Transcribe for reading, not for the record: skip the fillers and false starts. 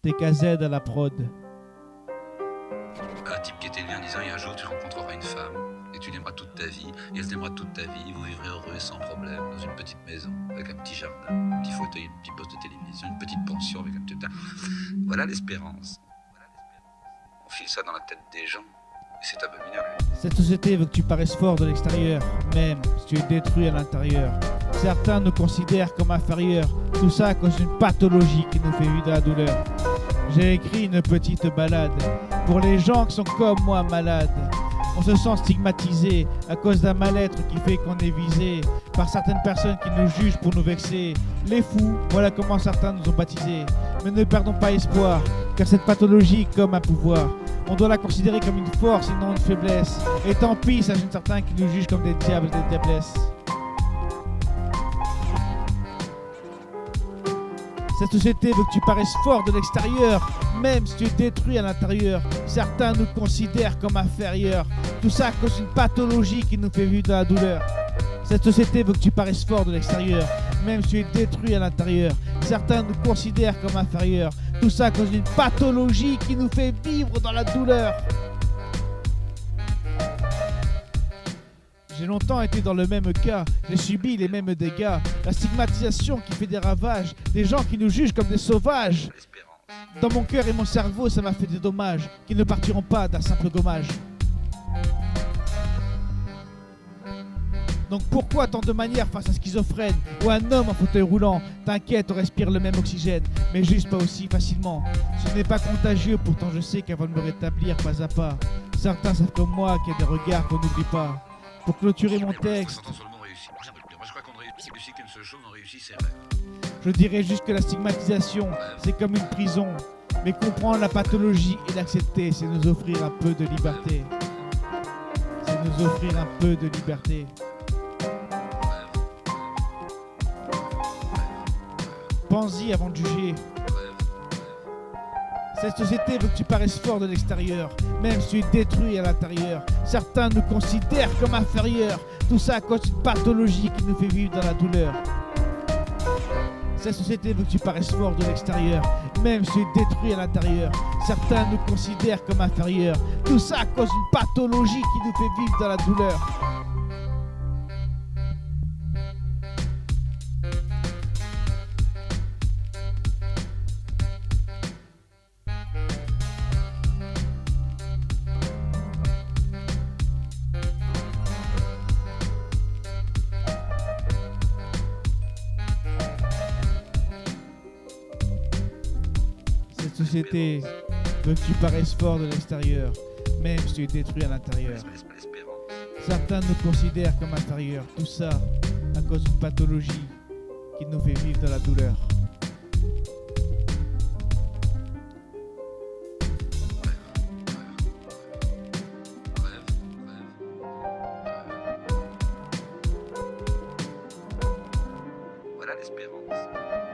TKZ à la prod. Un type qui était élevé en disant un jour tu rencontreras une femme et tu l'aimeras toute ta vie et elle t'aimera toute ta vie, vous vivrez heureux et sans problème dans une petite maison avec un petit jardin, un petit fauteuil, un petit poste de télévision, une petite pension avec un petit... Voilà l'espérance. On file ça dans la tête des gens et c'est abominable. Cette société veut que tu paraisses fort de l'extérieur, même si tu es détruit à l'intérieur. Certains nous considèrent comme inférieurs, tout ça à cause d'une pathologie qui nous fait vivre dans la douleur. J'ai écrit une petite ballade pour les gens qui sont comme moi malades. On se sent stigmatisé à cause d'un mal-être qui fait qu'on est visé par certaines personnes qui nous jugent pour nous vexer. Les fous, voilà comment certains nous ont baptisés. Mais ne perdons pas espoir, car cette pathologie est comme un pouvoir. On doit la considérer comme une force et non une faiblesse. Et tant pis, s'agit de certains qui nous jugent comme des diables et des diablesses. Cette société veut que tu paraisses fort de l'extérieur, même si tu es détruit à l'intérieur. Certains nous considèrent comme inférieurs. Tout ça à cause d'une pathologie qui nous fait vivre dans la douleur. Cette société veut que tu paraisses fort de l'extérieur, même si tu es détruit à l'intérieur. Certains nous considèrent comme inférieurs. Tout ça à cause d'une pathologie qui nous fait vivre dans la douleur. J'ai longtemps été dans le même cas, j'ai subi les mêmes dégâts. La stigmatisation qui fait des ravages, des gens qui nous jugent comme des sauvages. Dans mon cœur et mon cerveau, ça m'a fait des dommages qui ne partiront pas d'un simple gommage. Donc pourquoi tant de manières face à schizophrène ou un homme en fauteuil roulant? T'inquiète, on respire le même oxygène, mais juste pas aussi facilement. Ce n'est pas contagieux, pourtant je sais qu'avant de me rétablir pas à pas, certains savent comme moi qu'il y a des regards qu'on n'oublie pas. Pour clôturer mon texte, je dirais juste que la stigmatisation, c'est comme une prison. Mais comprendre la pathologie et l'accepter, c'est nous offrir un peu de liberté. C'est nous offrir un peu de liberté. Pense-y avant de juger. Cette société veut que tu paraisses fort de l'extérieur, même si tu es détruit à l'intérieur. Certains nous considèrent comme inférieurs. Tout ça à cause d'une pathologie qui nous fait vivre dans la douleur. Cette société veut que tu paraisses fort de l'extérieur, même si tu es détruit à l'intérieur. Certains nous considèrent comme inférieurs. Tout ça à cause d'une pathologie qui nous fait vivre dans la douleur. Cette société veut que tu paraisses fort de l'extérieur, même si tu es détruit à l'intérieur. Certains nous considèrent comme inférieurs, tout ça à cause d'une pathologie qui nous fait vivre dans la douleur. Voilà l'espérance.